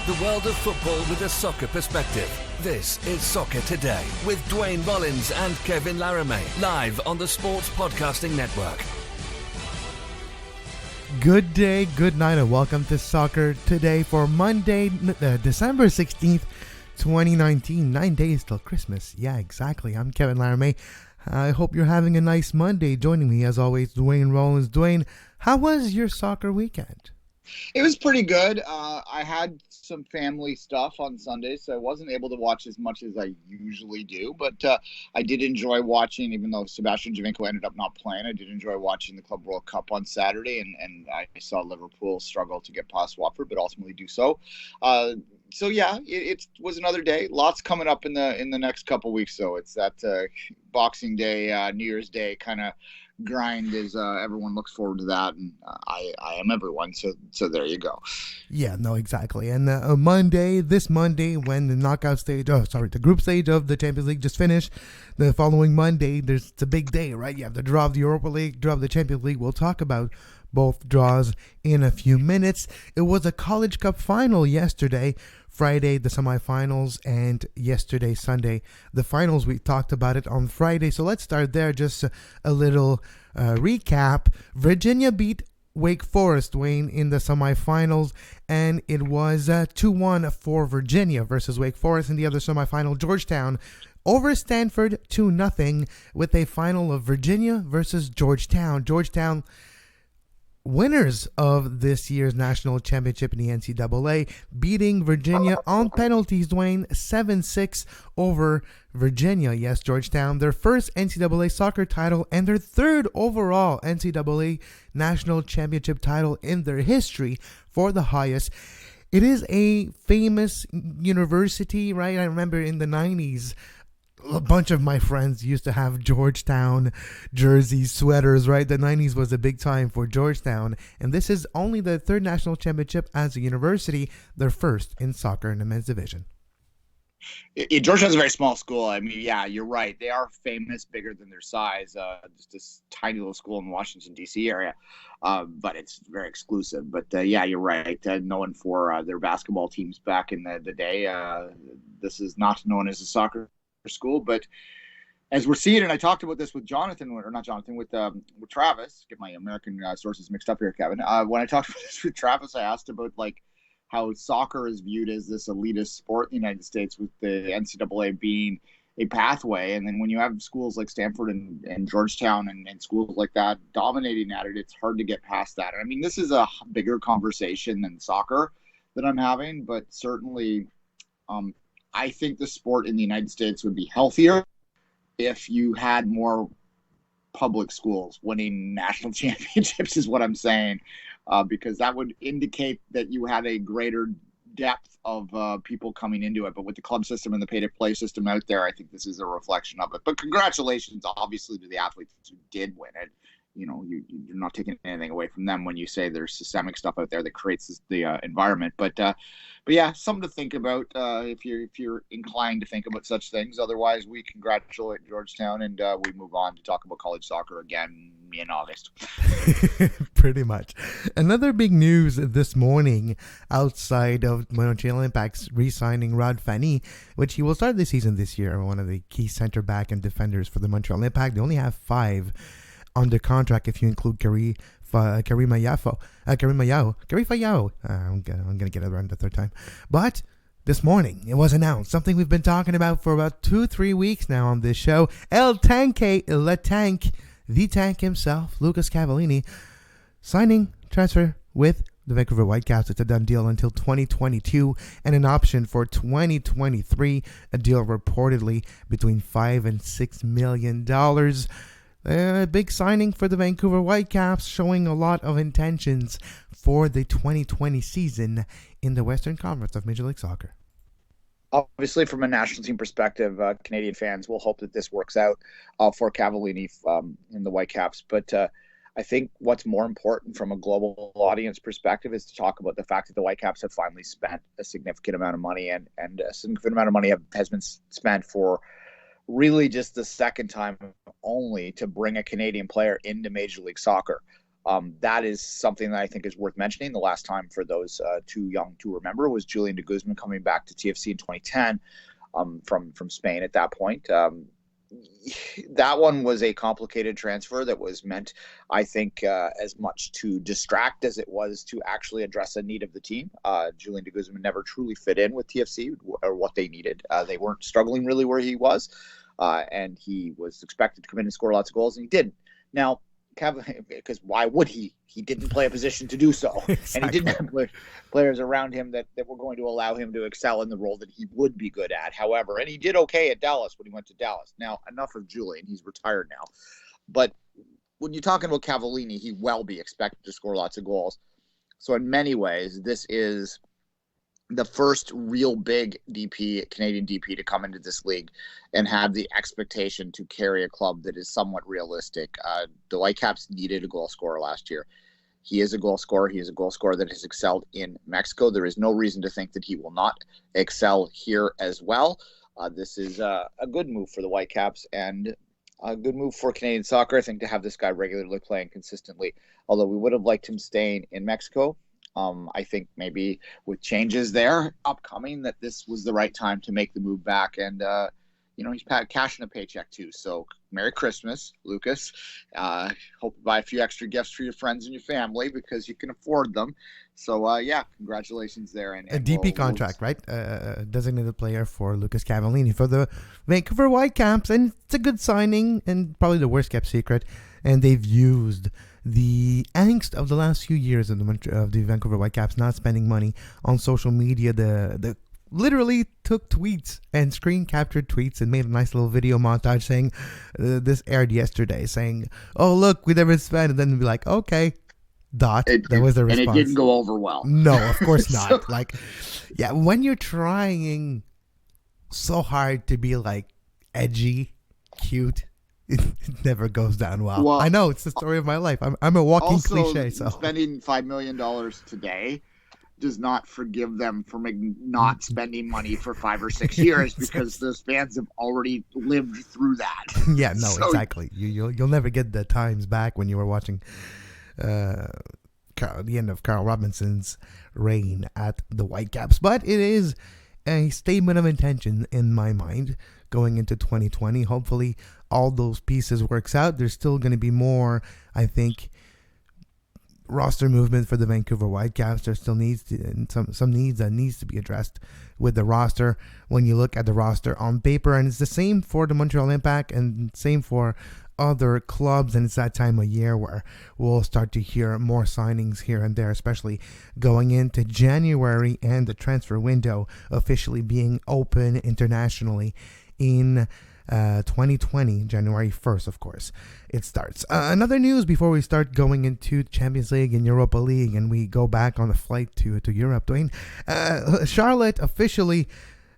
The world of football with a soccer perspective. This is Soccer Today with Duane, Rollins and Kevin Laramee. Live on the Sports Podcasting Network. Good day, good night, and welcome to Soccer Today for Monday, December 16th, 2019. 9 days till Christmas. Yeah, exactly. I'm Kevin Laramee. I hope you're having a nice Monday. Joining me, as always, Duane Rollins. Duane, how was your soccer weekend? It was pretty good. I had some family stuff on Sunday, so I wasn't able to watch as much as I usually do. But I did enjoy watching, even though Sebastian Giovinco ended up not playing, I did enjoy watching the Club World Cup on Saturday, and I saw Liverpool struggle to get past Watford, but ultimately do so. So yeah, it was another day. Lots coming up in the next couple weeks. So it's that Boxing Day, New Year's Day kind of grind as everyone looks forward to that, and I am everyone. So there you go. Yeah, no, exactly. And this Monday, when the group stage of the Champions League just finished, the following Monday, it's a big day, right? You have the draw of the Europa League, draw of the Champions League. We'll talk about both draws in a few minutes. It was a College Cup final yesterday. Friday, the semifinals, and yesterday, Sunday, the finals. We talked about it on Friday. So let's start there. Just a little recap. Virginia beat Wake Forest, Duane, in the semifinals, and it was 2-1 for Virginia versus Wake Forest. In the other semifinal, Georgetown over Stanford 2-0 with a final of Virginia versus Georgetown. Georgetown, winners of this year's national championship in the NCAA, beating Virginia on penalties, Duane, 7-6 over Virginia. Yes, Georgetown, their first NCAA soccer title and their third overall NCAA national championship title in their history, for the highest. It is a famous university, right? I remember in the 90s, a bunch of my friends used to have Georgetown jerseys, sweaters, right? The 90s was a big time for Georgetown. And this is only the third national championship as a university, their first in soccer in the men's division. Georgetown's a very small school. I mean, yeah, you're right. They are famous, bigger than their size. Just this tiny little school in the Washington, D.C. area. But it's very exclusive. But yeah, you're right. Known for their basketball teams back in the day. This is not known as a soccer school, but as we're seeing, and I talked about this with with Travis. Get my American sources mixed up here, Kevin. When I talked about this with Travis, I asked about how soccer is viewed as this elitist sport in the United States, with the NCAA being a pathway, and then when you have schools like Stanford and Georgetown and schools like that dominating at it, it's hard to get past that. And I mean, this is a bigger conversation than soccer that I'm having, but certainly I think the sport in the United States would be healthier if you had more public schools winning national championships, is what I'm saying, because that would indicate that you had a greater depth of people coming into it. But with the club system and the pay-to-play system out there, I think this is a reflection of it. But congratulations, obviously, to the athletes who did win it. You know, you're not taking anything away from them when you say there's systemic stuff out there that creates the environment. But yeah, something to think about if you're inclined to think about such things. Otherwise, we congratulate Georgetown and we move on to talk about college soccer again in August. Pretty much. Another big news this morning outside of Montreal Impact's re-signing Rod Fanny, which he will start the season this year, one of the key center back and defenders for the Montreal Impact. They only have 5 under contract if you include Gary Fayao. I'm going to get it right the third time. But this morning, it was announced, something we've been talking about for about 2-3 weeks now on this show. El Tanque, Le Tank, the Tank himself, Lucas Cavallini, signing transfer with the Vancouver Whitecaps. It's a done deal until 2022 and an option for 2023, a deal reportedly between $5 and $6 million. A big signing for the Vancouver Whitecaps, showing a lot of intentions for the 2020 season in the Western Conference of Major League Soccer. Obviously, from a national team perspective, Canadian fans will hope that this works out for Cavallini in the Whitecaps. But I think what's more important from a global audience perspective is to talk about the fact that the Whitecaps have finally spent a significant amount of money, and a significant amount of money has been spent for really just the second time only to bring a Canadian player into Major League Soccer. That is something that I think is worth mentioning. The last time for those too young to remember was Julian de Guzman coming back to TFC in 2010 from Spain at that point. That one was a complicated transfer that was meant, I think, as much to distract as it was to actually address a need of the team. Julian de Guzman never truly fit in with TFC or what they needed. They weren't struggling really where he was, and he was expected to come in and score lots of goals, and he didn't. Now, because why would he? He didn't play a position to do so. Exactly. And he didn't have players around him that were going to allow him to excel in the role that he would be good at. However, and he did okay at Dallas when he went to Dallas. Now, enough of Julian. He's retired now. But when you're talking about Cavallini, he will be expected to score lots of goals. So in many ways, this is the first real big DP, Canadian DP, to come into this league and have the expectation to carry a club that is somewhat realistic. The Whitecaps needed a goal scorer last year. He is a goal scorer. He is a goal scorer that has excelled in Mexico. There is no reason to think that he will not excel here as well. This is a good move for the Whitecaps and a good move for Canadian soccer, I think, to have this guy regularly playing consistently. Although we would have liked him staying in Mexico. I think maybe with changes there upcoming that this was the right time to make the move back. And, he's cashing a paycheck too. So Merry Christmas, Lucas. Hope you buy a few extra gifts for your friends and your family because you can afford them. So, congratulations there. And a DP contract, right? Designated player for Lucas Cavallini for the Vancouver Whitecaps. And it's a good signing and probably the worst kept secret. And they've used the angst of the last few years of the Vancouver Whitecaps not spending money on social media. The literally took tweets and screen captured tweets and made a nice little video montage saying this aired yesterday saying, oh look, we never spent, and then be like, okay, that was the response. And it didn't go over well. No, of course not. When you're trying so hard to be like edgy, cute, it never goes down well. I know, it's the story of my life. I'm a walking cliche. So spending $5 million today does not forgive them for not spending money for 5 or 6 years because those fans have already lived through that. Yeah, no, exactly. You'll never get the times back when you were watching the end of Carl Robinson's reign at the Whitecaps. But it is a statement of intention in my mind going into 2020. Hopefully all those pieces works out. There's still going to be more, I think, roster movement for the Vancouver Whitecaps. There still needs some needs that needs to be addressed with the roster when you look at the roster on paper, and it's the same for the Montreal Impact and same for other clubs. And it's that time of year where we'll start to hear more signings here and there, especially going into January and the transfer window officially being open internationally in 2020, January 1st, of course, it starts. Another news before we start going into Champions League and Europa League and we go back on the flight to Europe, Duane. Charlotte officially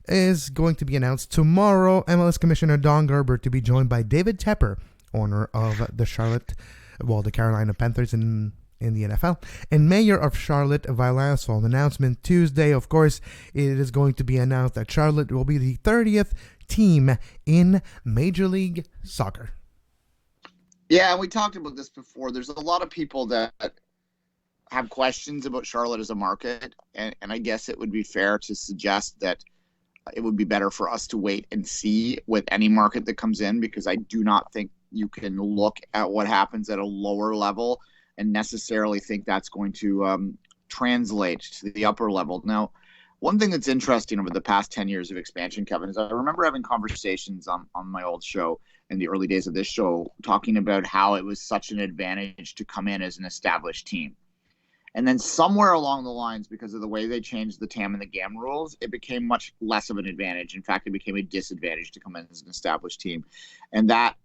is going to be announced tomorrow. MLS Commissioner Don Gerber to be joined by David Tepper, owner of the Carolina Panthers in the NFL, and Mayor of Charlotte, Violin. So an announcement Tuesday. Of course, it is going to be announced that Charlotte will be the 30th team in Major League Soccer. Yeah, we talked about this before. There's a lot of people that have questions about Charlotte as a market, and I guess it would be fair to suggest that it would be better for us to wait and see with any market that comes in, because I do not think you can look at what happens at a lower level and necessarily think that's going to translate to the upper level. Now, one thing that's interesting over the past 10 years of expansion, Kevin, is I remember having conversations on my old show in the early days of this show talking about how it was such an advantage to come in as an established team. And then somewhere along the lines, because of the way they changed the TAM and the GAM rules, it became much less of an advantage. In fact, it became a disadvantage to come in as an established team. And that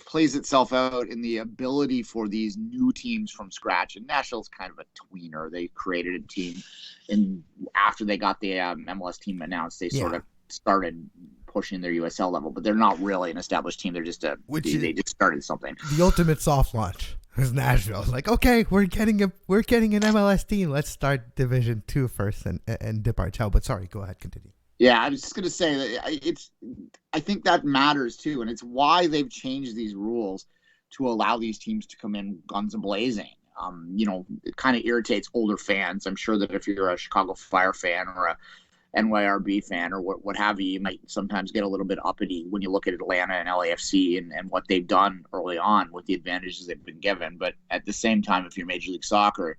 plays itself out in the ability for these new teams from scratch. And Nashville's kind of a tweener. They created a team, and after they got the MLS team announced, they sort of started pushing their USL level, but they're not really an established team. They're just they just started something. The ultimate soft launch is Nashville. It's like, okay, we're getting an MLS team. Let's start Division 2 first and dip our toe. But sorry, go ahead, continue. Yeah, I was just going to say that I think that matters too, and it's why they've changed these rules to allow these teams to come in guns a-blazing. It kind of irritates older fans. I'm sure that if you're a Chicago Fire fan or a NYRB fan or what have you, you might sometimes get a little bit uppity when you look at Atlanta and LAFC and what they've done early on with the advantages they've been given. But at the same time, if you're Major League Soccer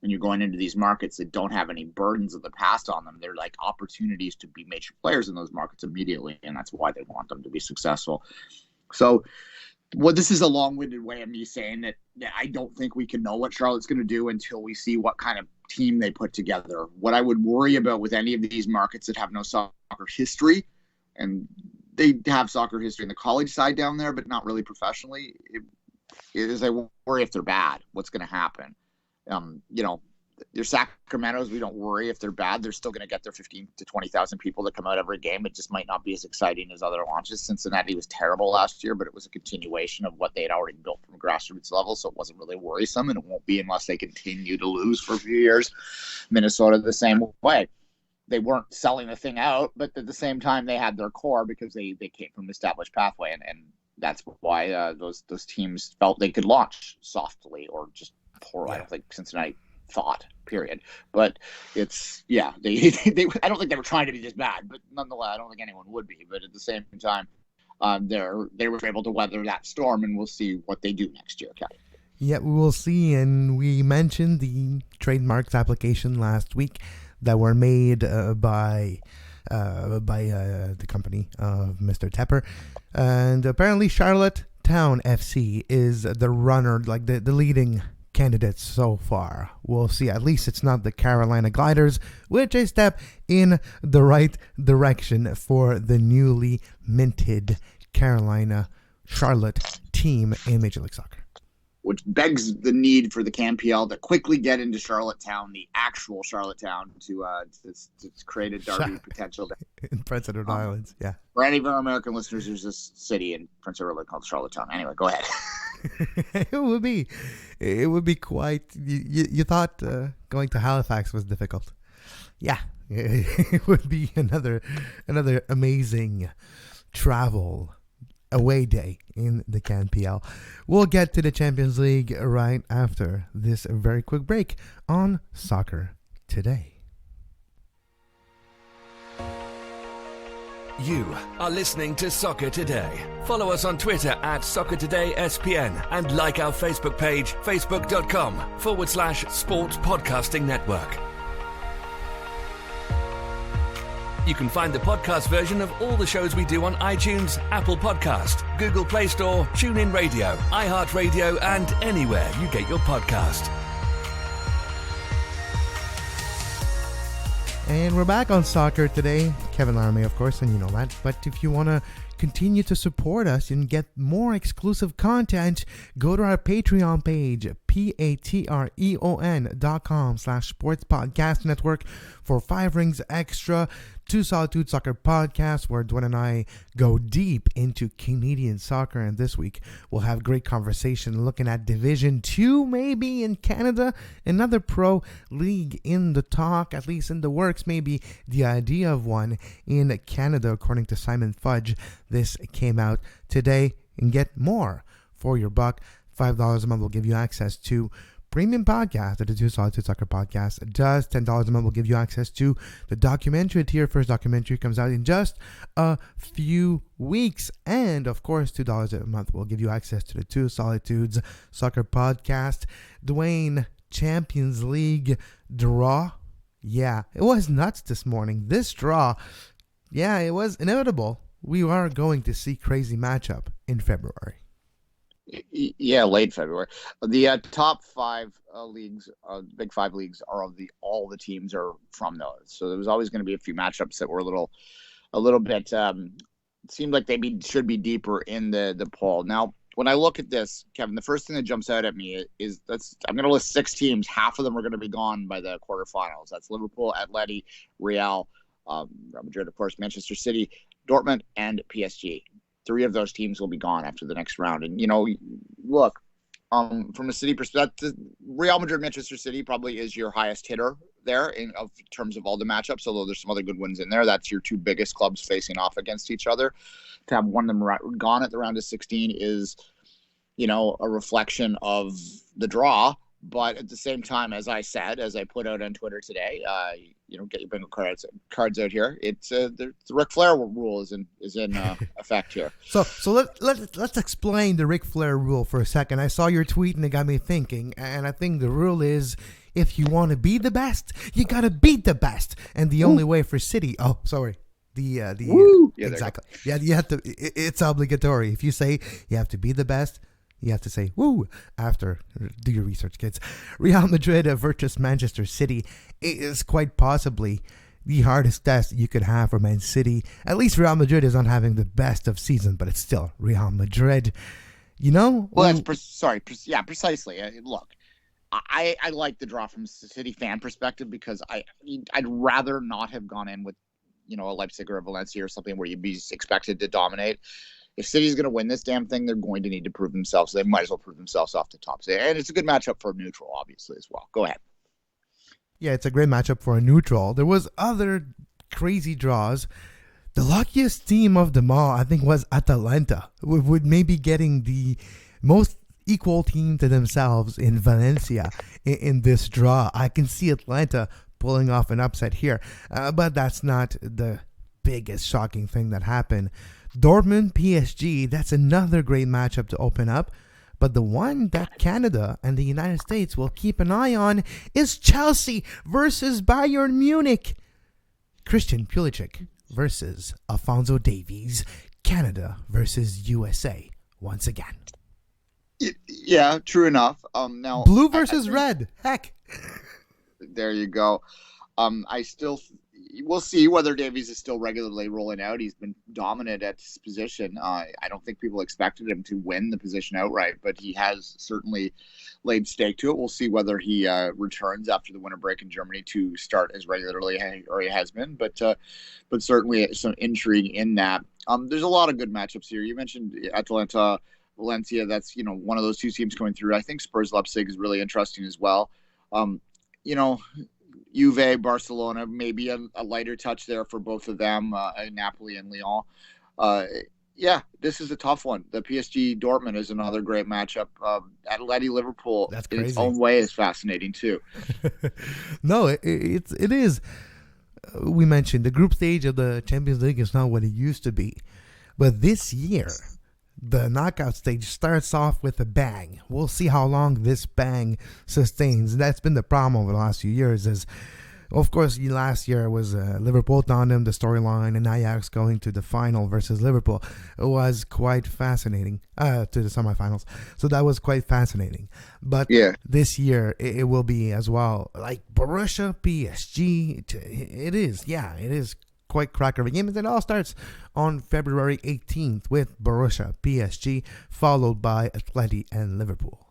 and you're going into these markets that don't have any burdens of the past on them, they're like opportunities to be major players in those markets immediately, and that's why they want them to be successful. So this is a long-winded way of me saying that I don't think we can know what Charlotte's going to do until we see what kind of team they put together. What I would worry about with any of these markets that have no soccer history, and they have soccer history in the college side down there, but not really professionally, is I worry if they're bad, what's going to happen. Your Sacramento's, we don't worry if they're bad. They're still going to get their 15 to 20,000 people that come out every game. It just might not be as exciting as other launches. Cincinnati was terrible last year, but it was a continuation of what they had already built from a grassroots level, so it wasn't really worrisome, and it won't be unless they continue to lose for a few years. Minnesota the same way. They weren't selling the thing out, but at the same time, they had their core because they came from an established pathway, and that's why those teams felt they could launch softly or just poorly. I don't think Cincinnati thought, period. But it's they I don't think they were trying to be this bad, but nonetheless I don't think anyone would be. But at the same time, they were able to weather that storm, and we'll see what they do next year. Okay. Yeah, we will see. And we mentioned the trademarks application last week that were made by the company of Mr. Tepper, and apparently Charlottetown FC is the runner, like the leading candidates so far. We'll see. At least it's not the Carolina Gliders, which is a step in the right direction for the newly minted Carolina Charlotte team in Major League Soccer. Which begs the need for the CanPL to quickly get into Charlottetown, the actual Charlottetown, to create a derby potential. In Prince Edward Islands, yeah. For any of our American listeners, there's this city in Prince Edward Island called Charlottetown. Anyway, go ahead. It would be quite. You thought going to Halifax was difficult? Yeah, it would be another amazing travel away day in the CanPL. We'll get to the Champions League right after this very quick break on Soccer Today. You are listening to Soccer Today. Follow us on Twitter at Soccer Today SPN and like our Facebook page, facebook.com/Sports Podcasting Network. You can find the podcast version of all the shows we do on iTunes, Apple Podcast, Google Play Store, TuneIn Radio, iHeartRadio, and anywhere you get your podcast. And we're back on Soccer Today. Kevin Laramee, of course, and you know that. But if you want to continue to support us and get more exclusive content, go to our Patreon page, patreon.com/Sports Podcast Network for 5 rings extra. Two Solitude Soccer Podcasts, where Duane and I go deep into Canadian soccer. And this week, we'll have great conversation looking at Division 2, maybe in Canada. Another pro league in the talk, at least in the works, maybe the idea of one in Canada, according to Simon Fudge. This came out today. And get more for your buck. $5 a month will give you access to premium podcast that the Two Solitude Soccer Podcast does. $10 a month will give you access to the documentary tier. First documentary comes out in just a few weeks. And of course, $2 a month will give you access to the Two Solitudes Soccer Podcast. Duane, Champions League draw. Yeah, it was nuts this morning. This draw, yeah, it was inevitable. We are going to see crazy matchup in February. Yeah, late February. The top 5 leagues, Big 5 leagues, are all the teams are from those. So there was always going to be a few matchups that were a little bit. Seemed like they should be deeper in the poll. Now, when I look at this, Kevin, the first thing that jumps out at me is I'm going to list 6 teams. Half of them are going to be gone by the quarterfinals. That's Liverpool, Atleti, Real Madrid, of course, Manchester City, Dortmund, and PSG. 3 of those teams will be gone after the next round. And, look, from a City perspective, Real Madrid, Manchester City probably is your highest hitter there in terms of all the matchups, although there's some other good ones in there. That's your 2 biggest clubs facing off against each other. To have one of them gone at the round of 16 is a reflection of the draw. But at the same time, as I put out on Twitter today, get your bingo cards out here. It's the Ric Flair rule is in effect here. So let's explain the Ric Flair rule for a second. I saw your tweet and it got me thinking. And I think the rule is, if you want to be the best, you gotta beat the best. And the only way for City. Oh, sorry. Exactly. Yeah, you have to. It's obligatory. If you say you have to be the best, you have to say woo after. Do your research, kids. Real Madrid versus Manchester City is quite possibly the hardest test you could have for Man City. At least Real Madrid is not having the best of season, but it's still Real Madrid. Well, that's precisely. Look, I like the draw from a City fan perspective because I'd rather not have gone in with a Leipzig or a Valencia or something where you'd be expected to dominate. If City's going to win this damn thing, they're going to need to prove themselves. They might as well prove themselves off the top. And it's a good matchup for a neutral, obviously, as well. Go ahead. Yeah, it's a great matchup for a neutral. There was other crazy draws. The luckiest team of them all, I think, was Atalanta, with maybe getting the most equal team to themselves in Valencia in this draw. I can see Atlanta pulling off an upset here, but that's not the biggest shocking thing that happened. Dortmund PSG, that's another great matchup to open up. But the one that Canada and the United States will keep an eye on is Chelsea versus Bayern Munich. Christian Pulisic versus Alphonso Davies. Canada versus USA once again. Yeah, true enough. Now blue versus red. Heck. There you go. We'll see whether Davies is still regularly rolling out. He's been dominant at his position. I don't think people expected him to win the position outright, but he has certainly laid stake to it. We'll see whether he returns after the winter break in Germany to start as regularly or he has been. But certainly some intrigue in that. There's a lot of good matchups here. You mentioned Atalanta, Valencia. That's one of those two teams going through. I think Spurs Leipzig is really interesting as well. Juve, Barcelona, maybe a lighter touch there for both of them, Napoli and Lyon. This is a tough one. The PSG Dortmund is another great matchup. Atleti Liverpool in its own way is fascinating too. No, it is. We mentioned the group stage of the Champions League is not what it used to be. But this year, the knockout stage starts off with a bang. We'll see how long this bang sustains. That's been the problem over the last few years. Is, of course, last year was Liverpool Tottenham, the storyline, and Ajax going to the final versus Liverpool. It was quite fascinating to the semifinals. So that was quite fascinating. But this year it will be as well. Like Borussia, PSG, it is quite cracker of a game. And it all starts on February 18th with Borussia, PSG, followed by Atleti and Liverpool.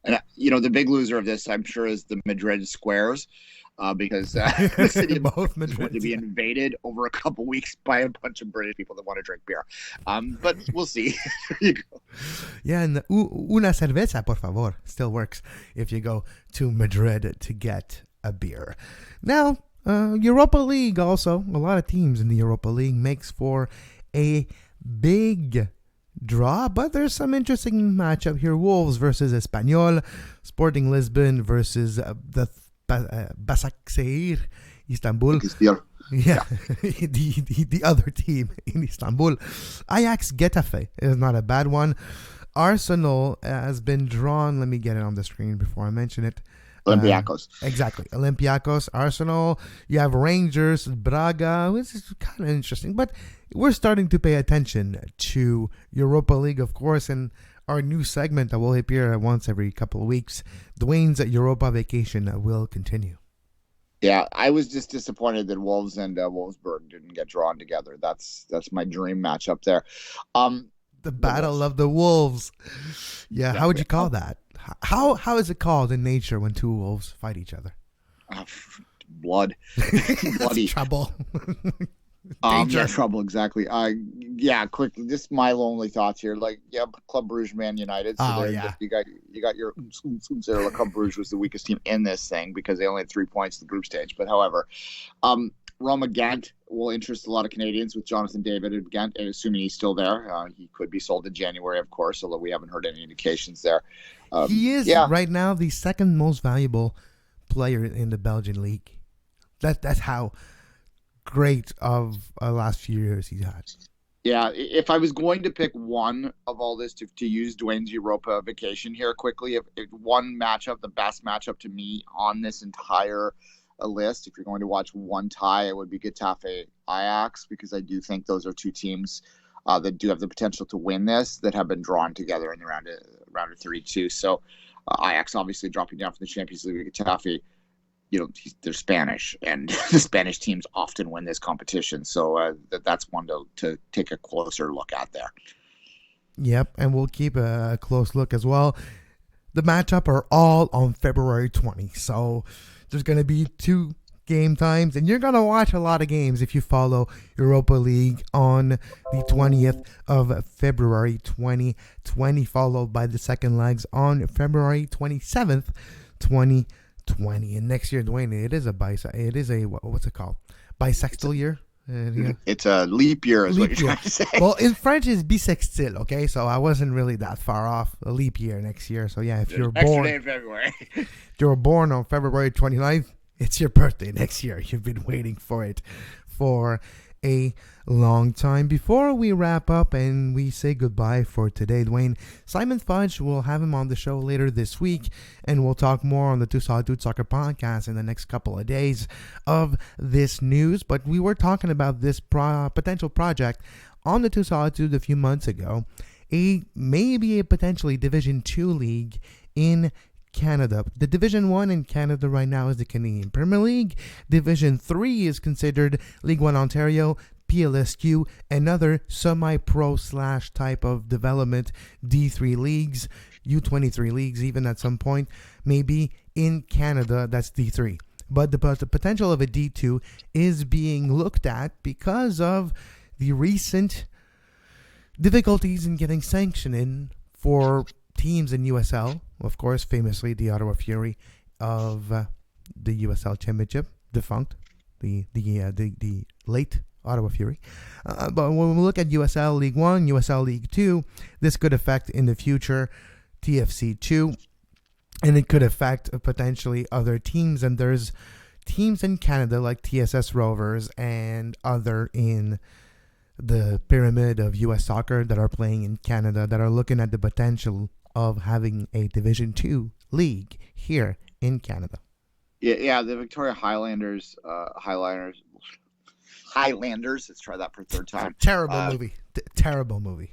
And the big loser of this, I'm sure, is the Madrid squares, because the city of both Madrid is going to be invaded over a couple weeks by a bunch of British people that want to drink beer. But we'll see. There you go. Yeah, and una cerveza, por favor, still works if you go to Madrid to get a beer. Now, Europa League also, a lot of teams in the Europa League makes for a big draw, but there's some interesting matchup here. Wolves versus Espanyol, Sporting Lisbon versus the Başakşehir, Istanbul. Yeah, the other team in Istanbul. Ajax Getafe is not a bad one. Arsenal has been drawn. Let me get it on the screen before I mention it. Olympiacos. Exactly. Olympiacos, Arsenal. You have Rangers, Braga, which is kind of interesting. But we're starting to pay attention to Europa League, of course, and our new segment that will appear once every couple of weeks. Duane's Europa vacation will continue. Yeah, I was just disappointed that Wolves and Wolfsburg didn't get drawn together. That's my dream matchup there. The Battle of the Wolves. Yeah, how would you call that? How is it called in nature when two wolves fight each other? Blood. Bloody. Trouble. Trouble, exactly. Quickly, just my lonely thoughts here. Club Brugge, Man United. So you got your Club Brugge was the weakest team in this thing because they only had 3 points in the group stage. But however, Roma Ghent will interest a lot of Canadians with Jonathan David at Ghent, assuming he's still there. He could be sold in January, of course, although we haven't heard any indications there. He is right now the second most valuable player in the Belgian league. That's how great of last few years he's had. Yeah, if I was going to pick one of all this to use Duane's Europa vacation here quickly, if one matchup, the best matchup to me on this entire list, if you're going to watch one tie, it would be Getafe Ajax, because I do think those are two teams that do have the potential to win this, that have been drawn together in the round of 32. So Ajax obviously dropping down from the Champions League. Getafe, they're Spanish, and the Spanish teams often win this competition. So that's one to take a closer look at there. Yep, and we'll keep a close look as well. The matchup are all on February 20. So there's going to be 2 game times, and you're going to watch a lot of games if you follow Europa League on the 20th of February 2020, followed by the second legs on February 27th, 2020. And next year, Duane, it is a what's it called? Bisextile year? Yeah. It's a leap year, is what you're trying to say. Well, in French, it's bisextile, okay? So I wasn't really that far off. A leap year next year. So yeah, if you're born in February. If you were born on February 29th, it's your birthday next year. You've been waiting for it for a long time. Before we wrap up and we say goodbye for today, Duane, Simon Fudge, will have him on the show later this week, and we'll talk more on the Two Solid Soccer podcast in the next couple of days of this news. But we were talking about this potential project on the Two Solitude a few months ago, maybe a potentially Division 2 league in Canada. The Division 1 in Canada right now is the Canadian Premier League. Division 3 is considered League 1 Ontario, PLSQ, and other semi-pro / type of development D3 leagues, U23 leagues even at some point, maybe in Canada, that's D3. But the potential of a D2 is being looked at because of the recent difficulties in getting sanctioning for teams in USL. Of course, famously, the Ottawa Fury of the USL Championship, defunct, the late Ottawa Fury. But when we look at USL League 1, USL League 2, this could affect in the future TFC 2, and it could affect potentially other teams. And there's teams in Canada like TSS Rovers and other in the pyramid of US soccer that are playing in Canada that are looking at the potential of having a Division 2 league here in Canada. Yeah, the Victoria Highlanders, let's try that for a third time. Terrible movie.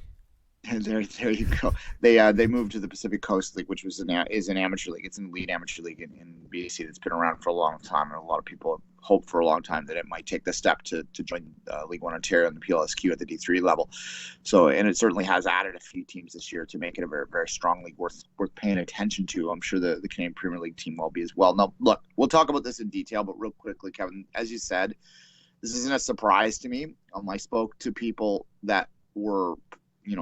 There you go. They moved to the Pacific Coast League, which is an amateur league. It's an elite amateur league in BC that's been around for a long time, and a lot of people have hoped for a long time that it might take the step to join League 1 Ontario and the PLSQ at the D3 level. So, and it certainly has added a few teams this year to make it a very, very strong league worth paying attention to. I'm sure the Canadian Premier League team will be as well. Now, look, we'll talk about this in detail, but real quickly, Kevin, as you said, this isn't a surprise to me. I spoke to people that were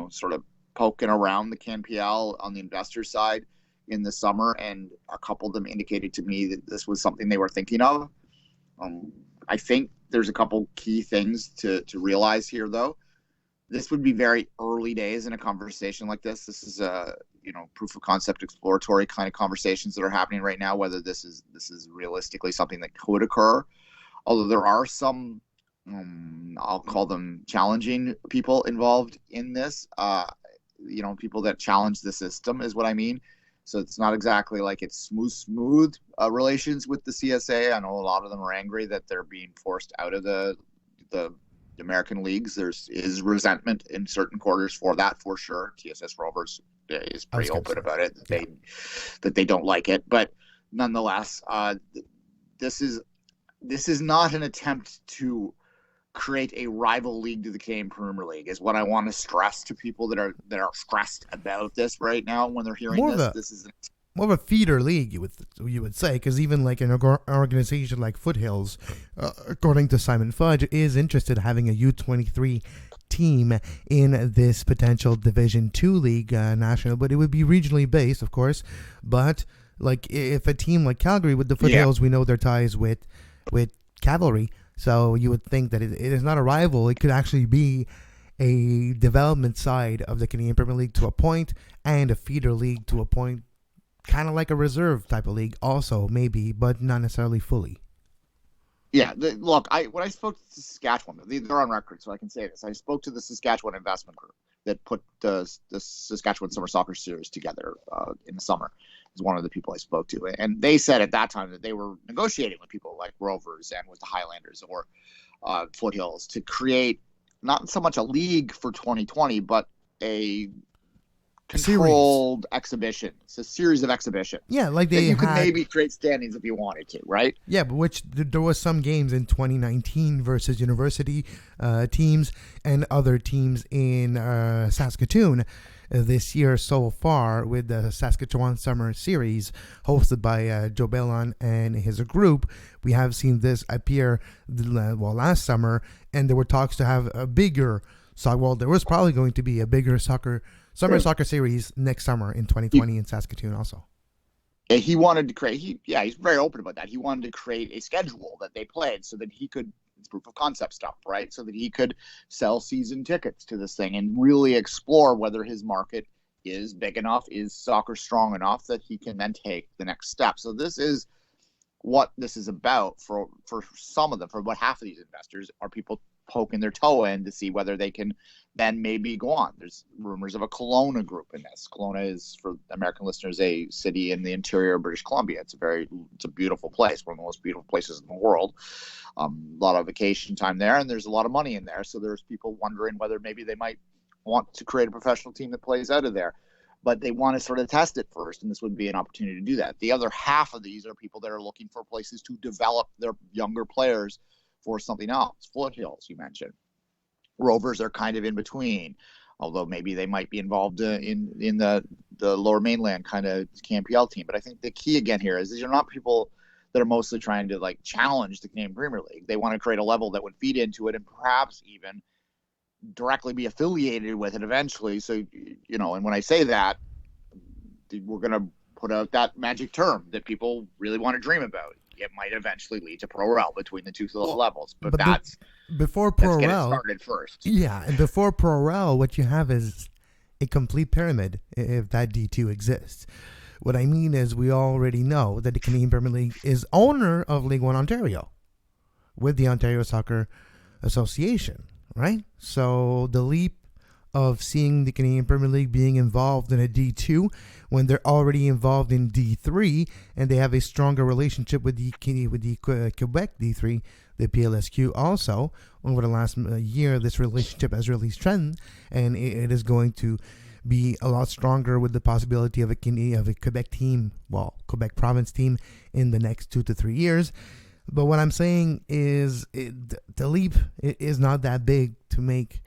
sort of poking around the CanPL on the investor side in the summer, and a couple of them indicated to me that this was something they were thinking of. I think there's a couple key things to realize here, though. This would be very early days in a conversation like this. This is a proof of concept, exploratory kind of conversations that are happening right now. Whether this is realistically something that could occur, although there are some I'll call them challenging people involved in this. People that challenge the system is what I mean. So it's not exactly like it's smooth relations with the CSA. I know a lot of them are angry that they're being forced out of the American leagues. There is resentment in certain quarters for that, for sure. TSS Rovers is pretty open about it, that they don't like it. But nonetheless, this is not an attempt to create a rival league to the Canadian Premier League, is what I want to stress to people that are stressed about this right now when they're hearing this is more of a feeder league, you would say, because even like an organization like Foothills, according to Simon Fudge, is interested in having a U23 team in this potential Division 2 league national, but it would be regionally based, of course. But like if a team like Calgary with the Foothills, we know their ties with cavalry. So you would think that it is not a rival. It could actually be a development side of the Canadian Premier League to a point, and a feeder league to a point, kind of like a reserve type of league also, maybe, but not necessarily fully. Yeah, look, when I spoke to Saskatchewan, they're on record, so I can say this. I spoke to the Saskatchewan Investment Group that put the Saskatchewan Summer Soccer Series together in the summer. Is one of the people I spoke to, and they said at that time that they were negotiating with people like Rovers and with the Highlanders or Foothills to create not so much a league for 2020, but a controlled exhibition. It's a series of exhibitions. Yeah, like you could maybe create standings if you wanted to, right? Yeah, but there was some games in 2019 versus university teams and other teams in Saskatoon this year so far, with the Saskatchewan Summer Series hosted by Joe Bellon and his group. We have seen this appear last summer, and there were talks to have a bigger there was probably going to be a bigger summer soccer series next summer in 2020 in Saskatoon also. Yeah, he wanted to create. He's very open about that. He wanted to create a schedule that they played so that he could. It's proof of concept stuff, right? So that he could sell season tickets to this thing and really explore whether his market is big enough, is soccer strong enough that he can then take the next step. So this is what this is about for some of them. For about half of these investors are people poking their toe in to see whether they can then maybe go on. There's rumors of a Kelowna group in this. Kelowna is, for American listeners, a city in the interior of British Columbia. It's a beautiful place, one of the most beautiful places in the world. A lot of vacation time there, and there's a lot of money in there. So there's people wondering whether maybe they might want to create a professional team that plays out of there. But they want to sort of test it first, and this would be an opportunity to do that. The other half of these are people that are looking for places to develop their younger players for something else. Foothills, you mentioned. Rovers are kind of in between, although maybe they might be involved in the Lower Mainland kind of CanPL team. But I think the key again here is these are not people that are mostly trying to like challenge the Canadian Premier League. They want to create a level that would feed into it and perhaps even directly be affiliated with it eventually. So, and when I say that, we're going to put out that magic term that people really want to dream about. It might eventually lead to Pro Rel between the two levels, but that's before Pro Rel. Let's get it started first. Yeah, and before Pro Rel, what you have is a complete pyramid if that D2 exists. What I mean is, we already know that the Canadian Premier League is owner of League One Ontario with the Ontario Soccer Association, right? So the leap of seeing the Canadian Premier League being involved in a D2 when they're already involved in D3 and they have a stronger relationship with the Quebec D3, the PLSQ also. Over the last year, this relationship has really strengthened, and it is going to be a lot stronger with the possibility of a Quebec team, Quebec province team in the next 2 to 3 years. But what I'm saying is the leap is not that big to make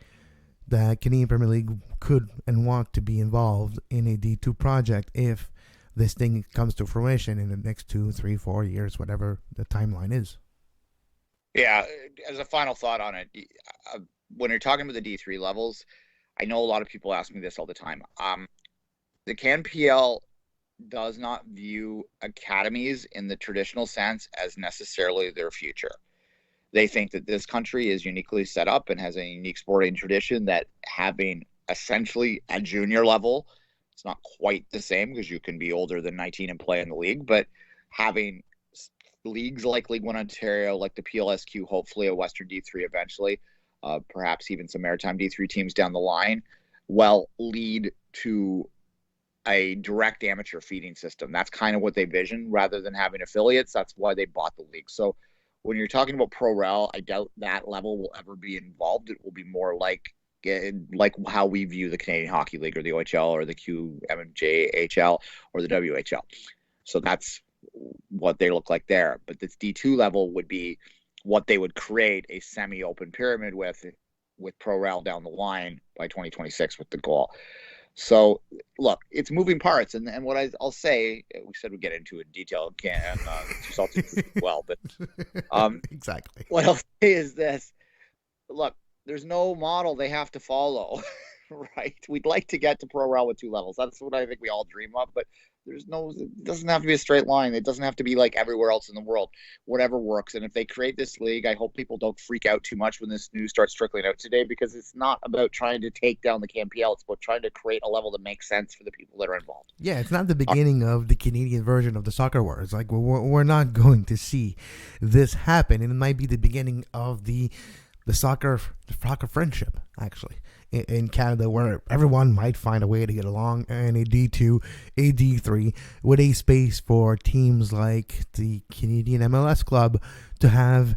the Canadian Premier League could and want to be involved in a D2 project if this thing comes to fruition in the next 2, 3, 4 years, whatever the timeline is. Yeah, as a final thought on it, when you're talking about the D3 levels, I know a lot of people ask me this all the time. The CanPL does not view academies in the traditional sense as necessarily their future. They think that this country is uniquely set up and has a unique sporting tradition that having essentially a junior level, it's not quite the same because you can be older than 19 and play in the league, but having leagues like League One Ontario, like the PLSQ, hopefully a Western D3 eventually, perhaps even some Maritime D3 teams down the line, will lead to a direct amateur feeding system. That's kind of what they vision rather than having affiliates. That's why they bought the league. So when you're talking about Pro Rel, I doubt that level will ever be involved. It will be more like how we view the Canadian Hockey League or the OHL or the QMJHL or the WHL. So that's what they look like there. But this D2 level would be what they would create a semi-open pyramid with Pro Rel down the line by 2026 with the goal. So, look, it's moving parts, and what I'll say, we said we'd get into it in detail, and Celtics as well, but exactly. What I'll say is this: look, there's no model they have to follow right? We'd like to get to pro rel with 2 levels. That's what I think we all dream of, but it doesn't have to be a straight line. It doesn't have to be like everywhere else in the world. Whatever works. And if they create this league, I hope people don't freak out too much when this news starts trickling out today, because it's not about trying to take down the KMPL. It's about trying to create a level that makes sense for the people that are involved. Yeah, it's not the beginning of the Canadian version of the soccer wars. Like, we're not going to see this happen, and it might be the beginning of the soccer friendship, actually, in Canada, where everyone might find a way to get along, and a D2, a D3, with a space for teams like the Canadian MLS club to have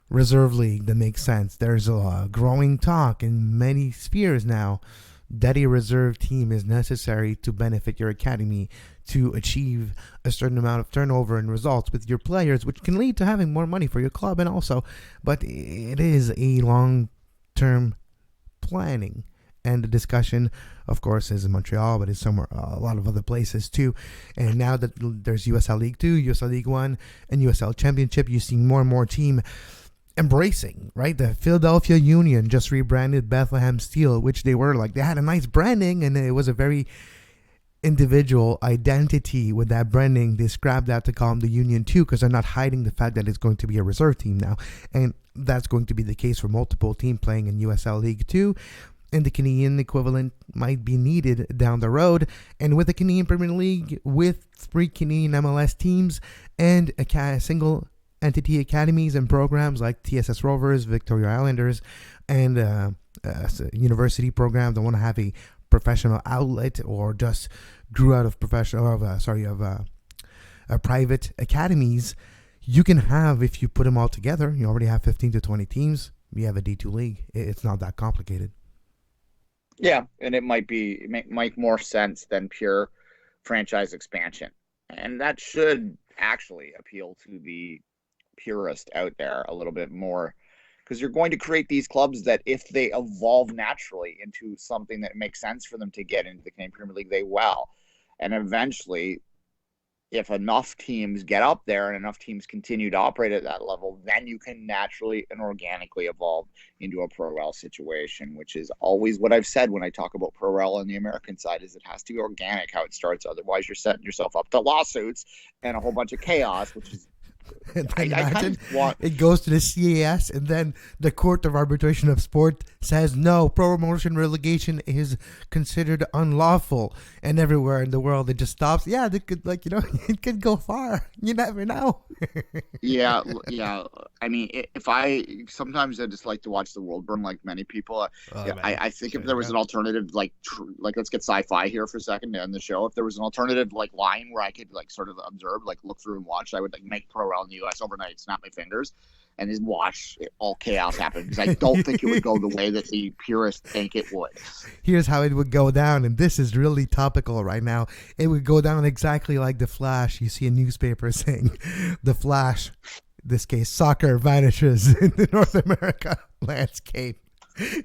reserve league that makes sense. There's a growing talk in many spheres now that a reserve team is necessary to benefit your academy, to achieve a certain amount of turnover and results with your players, which can lead to having more money for your club, and also, but it is a long-term planning. And the discussion, of course, is in Montreal, but it's somewhere, a lot of other places too. And now that there's USL League 2, USL League 1, and USL Championship, you see more and more team embracing, right? The Philadelphia Union just rebranded Bethlehem Steel, which they had a nice branding, and it was a very individual identity with that branding. They scrapped that to call them the Union 2, because they're not hiding the fact that it's going to be a reserve team now. And that's going to be the case for multiple teams playing in USL League 2. And the Canadian equivalent might be needed down the road. And with the Canadian Premier League, with 3 Canadian MLS teams and a single entity academies and programs like TSS Rovers, Victoria Islanders, and university programs that want to have a professional outlet, or just grew out of private academies, you can have, if you put them all together, you already have 15 to 20 teams. You have a D2 league. It's not that complicated. Yeah, and it might make more sense than pure franchise expansion. And that should actually appeal to the purist out there a little bit more, because you're going to create these clubs that, if they evolve naturally into something that makes sense for them to get into the Canadian Premier League, they will. And eventually, if enough teams get up there and enough teams continue to operate at that level, then you can naturally and organically evolve into a pro rel situation, which is always what I've said when I talk about pro rel on the American side, is it has to be organic how it starts. Otherwise, you're setting yourself up to lawsuits and a whole bunch of chaos, which is And then imagine it goes to the CAS, and then the Court of Arbitration of Sport says no, promotion relegation is considered unlawful, and everywhere in the world it just stops. Yeah, they could, it could go far. You never know. yeah. I mean, sometimes I just like to watch the world burn, like many people. I think if there was an alternative, like let's get sci-fi here for a second to end the show. If there was an alternative line where I could sort of observe, look through and watch, I would make pro rel in the U.S. overnight, snap my fingers, and just watch all chaos happen, because I don't think it would go the way that the purists think it would. Here's how it would go down, and this is really topical right now. It would go down exactly like The Flash. You see a newspaper saying, The Flash, in this case, soccer vanishes in the North America landscape.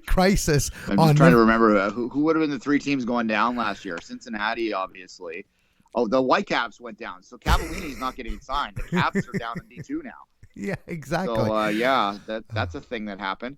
Crisis. I'm just trying to remember who would have been the 3 teams going down last year. Cincinnati, obviously. Oh, the Whitecaps went down. So Cavallini's not getting signed. The Caps are down in D2 now. Yeah, exactly. So, that's a thing that happened.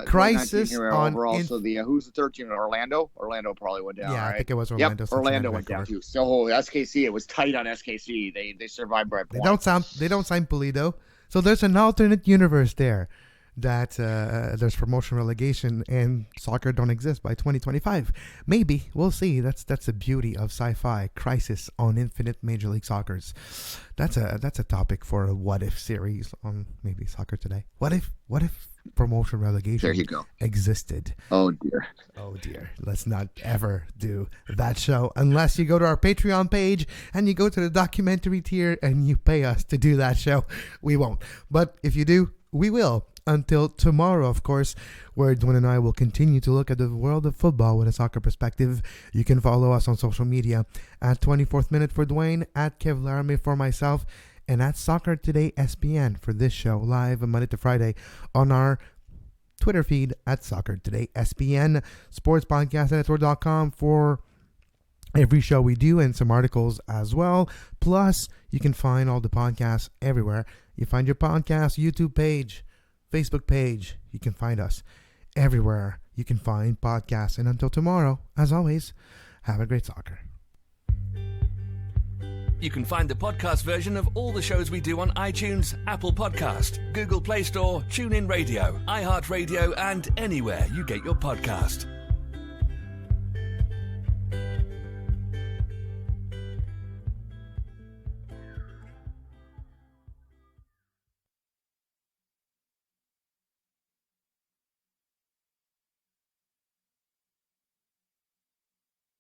Crisis on... overall. So who's the 3rd team? Orlando? Orlando probably went down, yeah, right? I think it was Orlando. Yep, Orlando went down too. So SKC, it was tight on SKC. They survived by a point. They don't sign Pulido. So there's an alternate universe there that there's promotion relegation and soccer don't exist by 2025. Maybe. We'll see. That's the beauty of sci-fi. Crisis on Infinite Major League Soccers. That's a topic for a what if series on maybe Soccer Today. What if promotion relegation there you go. existed? Oh dear. Let's not ever do that show unless you go to our Patreon page and you go to the documentary tier and you pay us to do that show. We won't. But if you do, we will. Until tomorrow, of course, where Duane and I will continue to look at the world of football with a soccer perspective. You can follow us on social media at 24th Minute for Duane, at Kev Laramee for myself, and at Soccer Today SPN for this show, live Monday to Friday on our Twitter feed at Soccer Today SPN, sportspodcasteditor.com for every show we do, and some articles as well. Plus, you can find all the podcasts everywhere. You find your podcast YouTube page, Facebook page. You can find us everywhere you can find podcasts. And until tomorrow, as always, have a great soccer. You can find the podcast version of all the shows we do on iTunes, Apple Podcast, Google Play Store, TuneIn Radio, iHeartRadio, and anywhere you get your podcast.